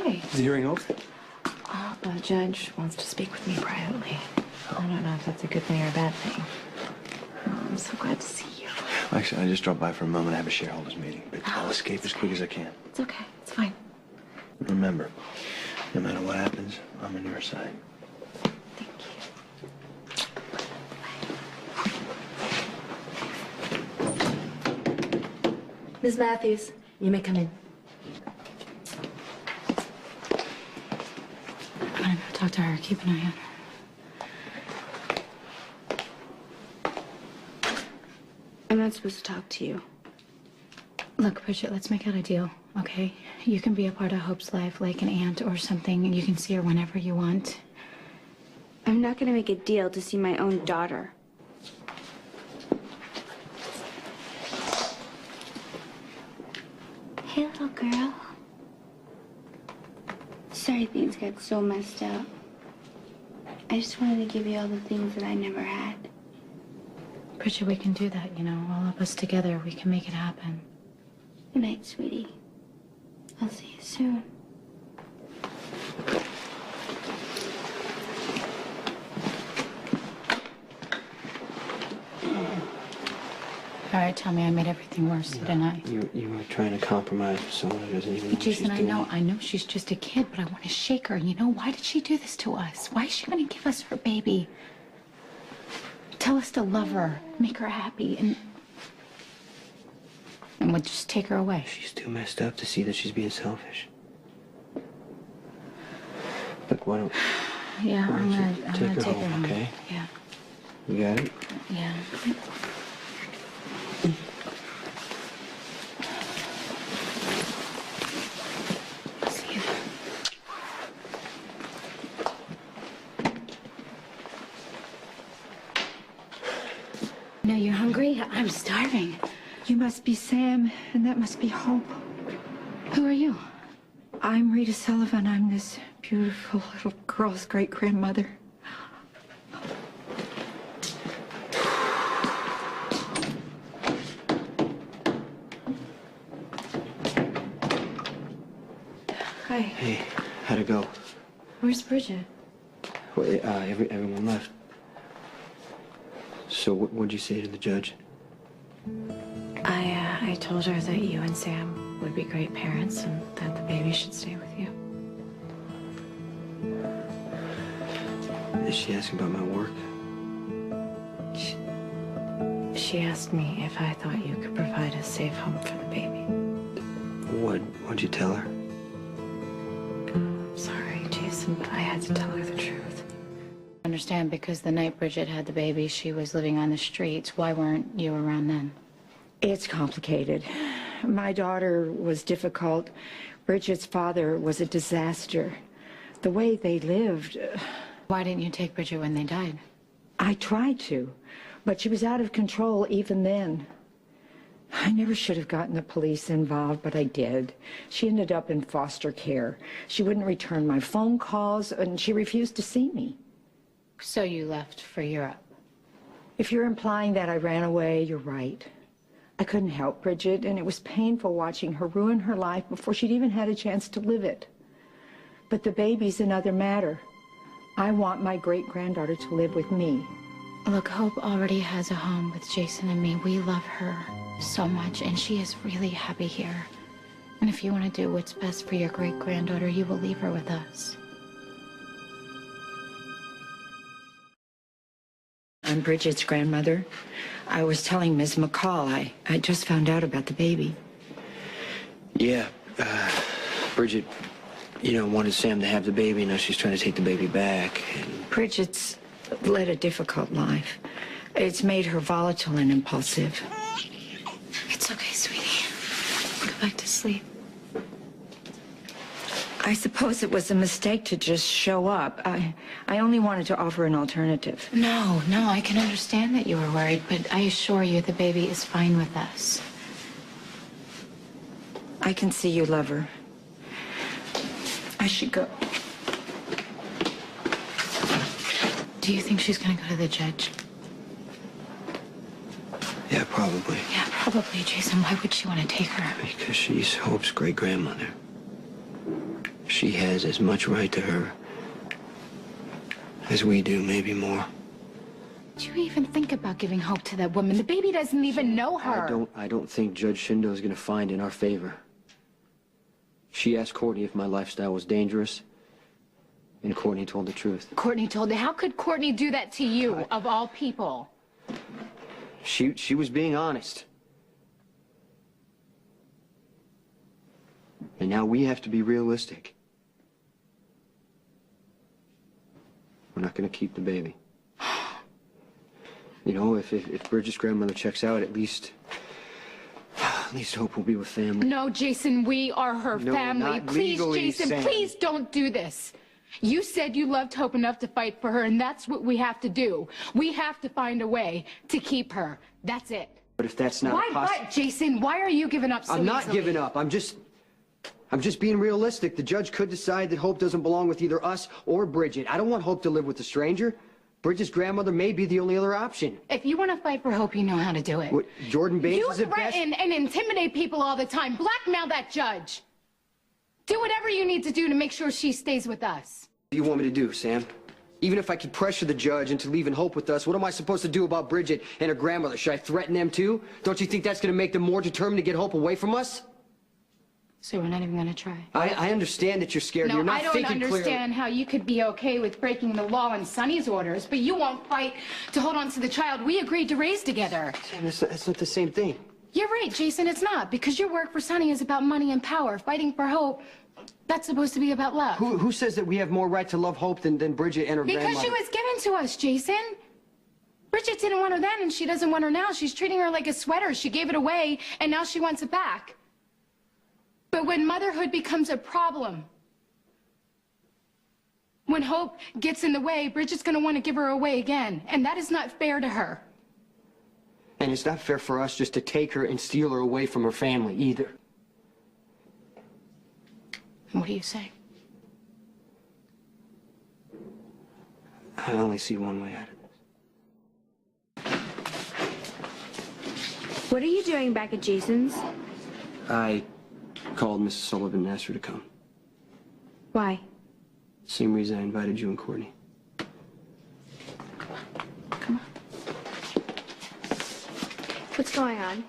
Why? Is the hearing over? The judge wants to speak with me privately. I don't know if that's a good thing or a bad thing. Oh, I'm so glad to see you. Actually, I just dropped by for a moment to have a shareholders meeting, but I'll escape as quick as I can. It's okay. It's fine. Remember, no matter what happens, I'm on your side. Thank you. Ms. Matthews, you may come in. I'm gonna go talk to her. Keep an eye on her. I'm not supposed to talk to you. Look, Bridget, let's make out a deal, okay? You can be a part of Hope's life like an aunt or something, and you can see her whenever you want. I'm not gonna make a deal to see my own daughter. Hey, little girl. Sorry things got so messed up. I just wanted to give you all the things that I never had. Bridget, we can do that, you know, all of us together. We can make it happen. Good night, sweetie. I'll see you soon. All right, tell me, I made everything worse, didn't I? You were trying to compromise with someone who doesn't even know what she's Jason, doing. I know she's just a kid, but I want to shake her. You know, why did she do this to us? Why is she going to give us her baby? Tell us to love her, make her happy, and we'll just take her away. She's too messed up to see that she's being selfish. Look, why don't Yeah, I'm gonna take her take her home, home. okay? Yeah. You got it? Yeah. See you. No, you're hungry? I'm starving. You must be Sam, and that must be Hope. Who are you? I'm Rita Sullivan. I'm this beautiful little girl's great-grandmother. Hi. Hey, how'd it go? Where's Bridget? Well, everyone left. So what'd you say to the judge? I told her that you and Sam would be great parents and that the baby should stay with you. Is she asking about my work? She asked me if I thought you could provide a safe home for the baby. What'd you tell her? I'm sorry, Jason, but I had to tell her the truth. I understand, because the night Bridget had the baby, she was living on the streets. Why weren't you around then? It's complicated. My daughter was difficult. Bridget's father was a disaster. The way they lived... Why didn't you take Bridget when they died? I tried to, but she was out of control even then. I never should have gotten the police involved, but I did. She ended up in foster care. She wouldn't return my phone calls, and she refused to see me. So you left for Europe? If you're implying that I ran away, you're right. I couldn't help Bridget, and it was painful watching her ruin her life before she'd even had a chance to live it. But the baby's another matter. I want my great-granddaughter to live with me. Look, Hope already has a home with Jason and me. We love her so much, and she is really happy here. And if you want to do what's best for your great-granddaughter, you will leave her with us. I'm Bridget's grandmother. I was telling Ms. McCall, I just found out about the baby. Yeah, Bridget, wanted Sam to have the baby. Now she's trying to take the baby back. Bridget's led a difficult life. It's made her volatile and impulsive. It's okay, sweetie. Go back to sleep. I suppose it was a mistake to just show up. I only wanted to offer an alternative. No, I can understand that you were worried, but I assure you the baby is fine with us. I can see you love her. I should go. Do you think she's gonna go to the judge? Yeah, probably. Yeah, probably, Jason. Why would she want to take her? Because she's Hope's great-grandmother. She has as much right to her as we do, maybe more. Do you even think about giving hope to that woman? The baby doesn't even know her. I don't think Judge Shindo is going to find in our favor. She asked Courtney if my lifestyle was dangerous, and Courtney told the truth. Courtney told her. How could Courtney do that to you, of all people? She was being honest. And now we have to be realistic. We're not going to keep the baby. You know, if Bridget's grandmother checks out, at least Hope will be with family. No, Jason, we are her family. Not Please, legally, Jason, Sam. please don't do this. You said you loved Hope enough to fight for her, and that's what we have to do. We have to find a way to keep her. That's it. But if that's not Why, possible... Jason? Why are you giving up so I'm not easily? giving up. I'm just being realistic. The judge could decide that Hope doesn't belong with either us or Bridget. I don't want Hope to live with a stranger. Bridget's grandmother may be the only other option. If you want to fight for Hope, you know how to do it. What, Jordan Bates You is at best? threaten and intimidate people all the time. Blackmail that judge. Do whatever you need to do to make sure she stays with us. What do you want me to do, Sam? Even if I could pressure the judge into leaving Hope with us, what am I supposed to do about Bridget and her grandmother? Should I threaten them too? Don't you think that's going to make them more determined to get Hope away from us? So we're not even going to try. I understand that you're scared. No, You're not I don't thinking clearly. understand how you could be okay with breaking the law and Sonny's orders, but you won't fight to hold on to the child we agreed to raise together. Sam, that's not the same thing. You're right, Jason, it's not, because your work for Sonny is about money and power. Fighting for Hope, that's supposed to be about love. Who says that we have more right to love Hope than Bridget and her Because grandmother? she was given to us, Jason. Bridget didn't want her then, and she doesn't want her now. She's treating her like a sweater. She gave it away, and now she wants it back. But when motherhood becomes a problem, when Hope gets in the way, Bridget's going to want to give her away again, and that is not fair to her. And it's not fair for us just to take her and steal her away from her family, either. What do you say? I only see one way out of this. What are you doing back at Jason's? I called Mrs. Sullivan and asked her to come. Why? Same reason I invited you and Courtney. Come on. What's going on?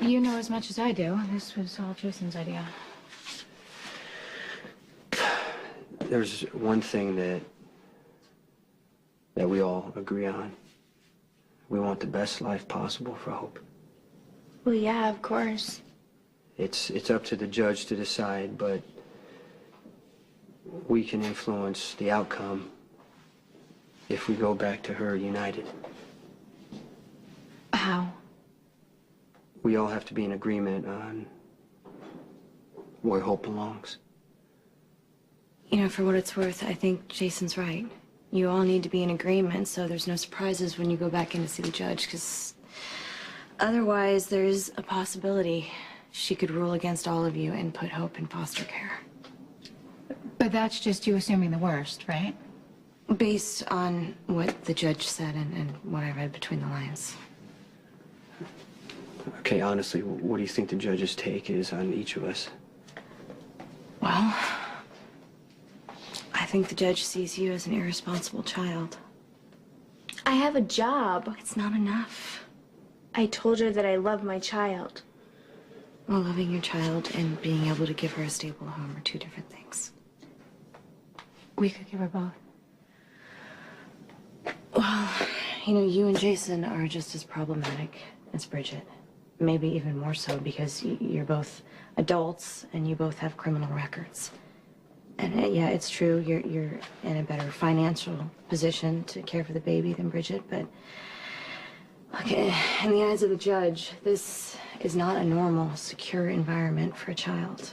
You know as much as I do. This was all Jason's idea. There's one thing that we all agree on. We want the best life possible for Hope. Well, yeah, of course. It's up to the judge to decide, but we can influence the outcome if we go back to her united. How? We all have to be in agreement on where Hope belongs. You know, for what it's worth, I think Jason's right. You all need to be in agreement so there's no surprises when you go back in to see the judge, because otherwise there's a possibility she could rule against all of you and put Hope in foster care. But that's just you assuming the worst, right? Based on what the judge said and what I read between the lines. Okay, honestly, what do you think the judge's take is on each of us? Well, I think the judge sees you as an irresponsible child. I have a job. It's not enough. I told her that I love my child. Well, loving your child and being able to give her a stable home are two different things. We could give her both. Well, you know, you and Jason are just as problematic as Bridget. Maybe even more so because you're both adults and you both have criminal records. And yeah, it's true, you're in a better financial position to care for the baby than Bridget, but look, in the eyes of the judge, this is not a normal, secure environment for a child.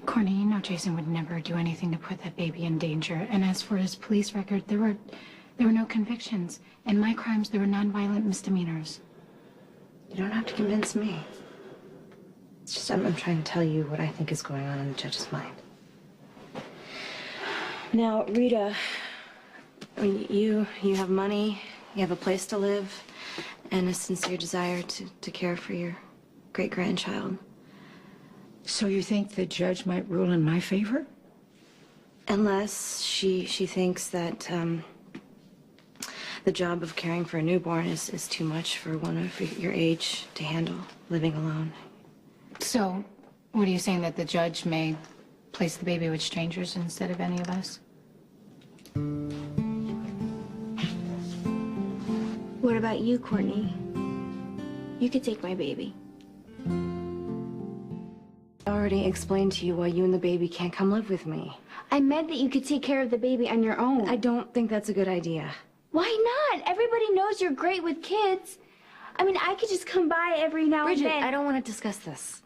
Courtney, you know Jason would never do anything to put that baby in danger. And as for his police record, there were no convictions. And my crimes, there were nonviolent misdemeanors. You don't have to convince me. It's just I'm trying to tell you what I think is going on in the judge's mind. Now, Rita, I mean, you have money, you have a place to live, and a sincere desire to care for your great-grandchild. So you think the judge might rule in my favor? Unless she thinks that the job of caring for a newborn is too much for one of your age to handle, living alone. So, what are you saying, that the judge may place the baby with strangers instead of any of us? What about you, Courtney? You could take my baby. I already explained to you why you and the baby can't come live with me. I meant that you could take care of the baby on your own. I don't think that's a good idea. Why not? Everybody knows you're great with kids. I mean, I could just come by every now Bridget, and then. I don't want to discuss this.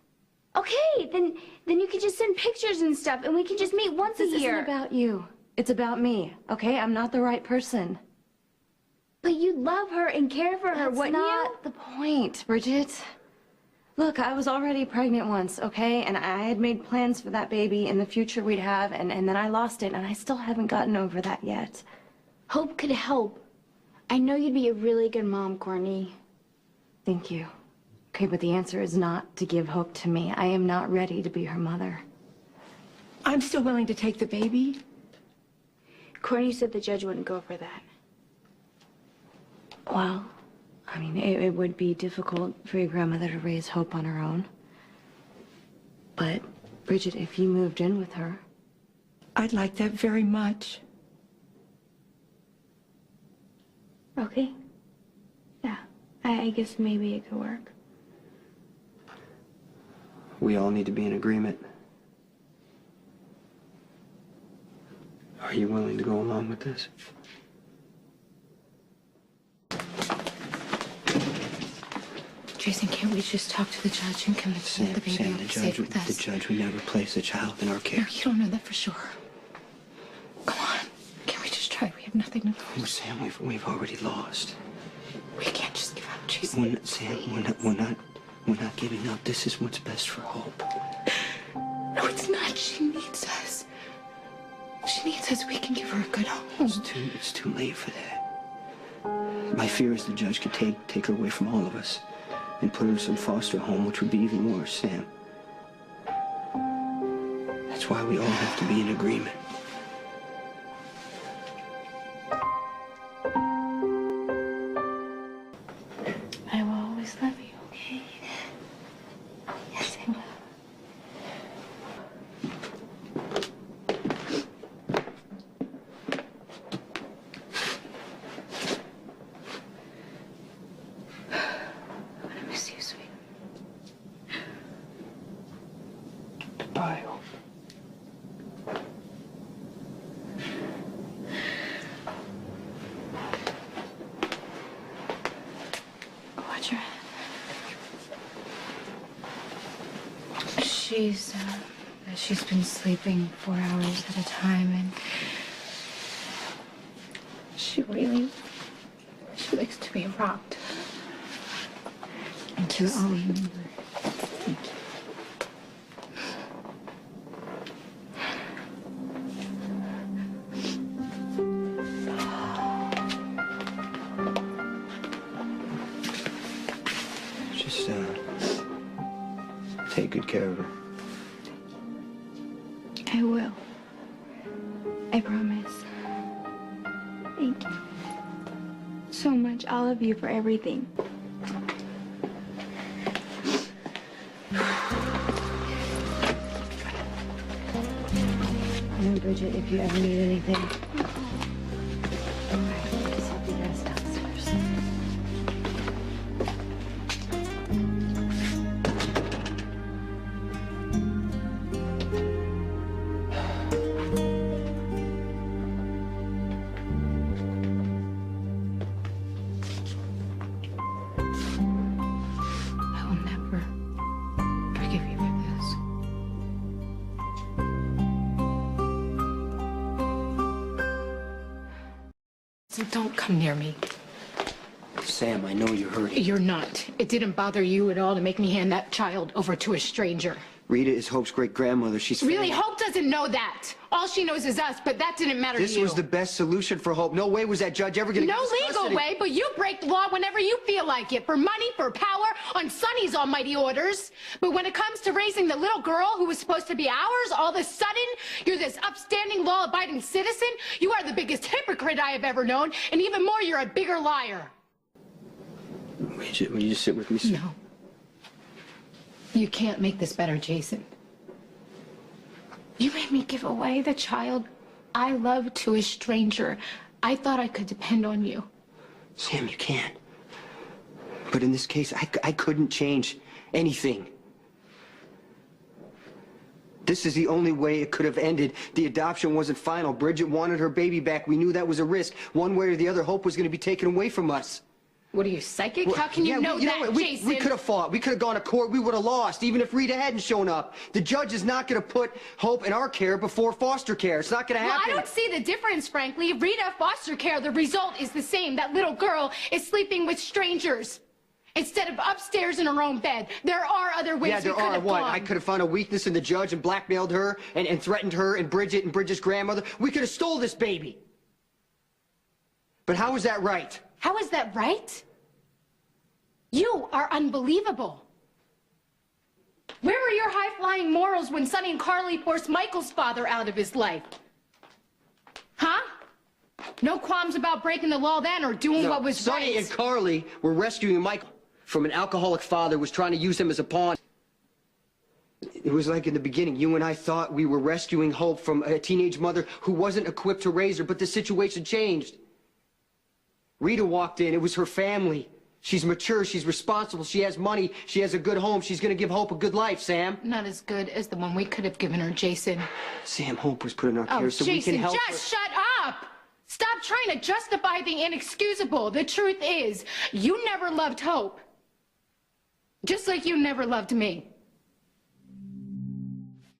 Okay, then you could just send pictures and stuff, and we can just meet once a This year. isn't about you. It's about me, okay? I'm not the right person. But you'd love her and care for her, That's wouldn't not you? the point, Bridget. Look, I was already pregnant once, okay? And I had made plans for that baby and the future we'd have, and then I lost it, and I still haven't gotten over that yet. Hope could help. I know you'd be a really good mom, Courtney. Thank you. Okay, but the answer is not to give hope to me. I am not ready to be her mother. I'm still willing to take the baby. Courtney said the judge wouldn't go for that. Well, I mean, it would be difficult for your grandmother to raise Hope on her own. But, Bridget, if you moved in with her... I'd like that very much. Okay. Yeah, I guess maybe it could work. We all need to be in agreement. Are you willing to go along with this? Jason, can't we just talk to the judge and convince him that the baby will be safe with us? The judge would never place a child in our No, care. you don't know that for sure. Come on. Can we just try? We have nothing to Oh, lose. Sam, we've already lost. We can't just give up, Jason. Sam, we're not giving up. This is what's best for Hope. No, it's not. She needs us. She needs us. We can give her a good home. It's too late for that. My fear is the judge could take her away from all of us and put her in some foster home, which would be even worse, Sam. That's why we all have to be in agreement. I will always love you, okay? Yes, I will. I miss you, sweet. Goodbye, Hope. Watch your head. She's been sleeping 4 hours at a time, and she likes to be rocked. And to all remember. Thank you. Just, take good care of her. I will. I promise. Thank you so much, all of you, for everything. And Bridget, if you ever need anything... All right, just help you guys downstairs. I will never forgive you for this. So don't come near me. Sam, I know you're hurting. You're not. It didn't bother you at all to make me hand that child over to a stranger. Rita is Hope's great-grandmother. She's Really, family. Hope doesn't know that. All she knows is us, but that didn't matter to you. This was the best solution for Hope. No way was that judge ever going to No give us legal custody. way, but you break the law whenever you feel like it. For money, for power, on Sonny's almighty orders. But when it comes to raising the little girl who was supposed to be ours, all of a sudden, you're this upstanding, law-abiding citizen. You are the biggest hypocrite I have ever known. And even more, you're a bigger liar. Will you just sit with me? No. You can't make this better, Jason. You made me give away the child I love to a stranger. I thought I could depend on you. Sam, you can. But in this case, I couldn't change anything. This is the only way it could have ended. The adoption wasn't final. Bridget wanted her baby back. We knew that was a risk. One way or the other, Hope was going to be taken away from us. What are you, psychic? How can you know that, Jason? We could have fought. We could have gone to court. We would have lost, even if Rita hadn't shown up. The judge is not going to put Hope in our care before foster care. It's not going to happen. Well, I don't see the difference, frankly. Rita, foster care, the result is the same. That little girl is sleeping with strangers instead of upstairs in her own bed. There are other ways we could have gone. I could have found a weakness in the judge and blackmailed her and threatened her and Bridget's grandmother. We could have stole this baby. But how is that right? How is that right? You are unbelievable. Where were your high-flying morals when Sonny and Carly forced Michael's father out of his life? Huh? No qualms about breaking the law then or doing what was right. Sonny and Carly were rescuing Michael from an alcoholic father who was trying to use him as a pawn. It was like in the beginning, you and I thought we were rescuing Hope from a teenage mother who wasn't equipped to raise her, but the situation changed. Rita walked in. It was her family. She's mature. She's responsible. She has money. She has a good home. She's going to give Hope a good life, Sam. Not as good as the one we could have given her, Jason. Sam, Hope was put in our care so Jason, we can help just her. shut up! Stop trying to justify the inexcusable. The truth is, you never loved Hope. Just like you never loved me.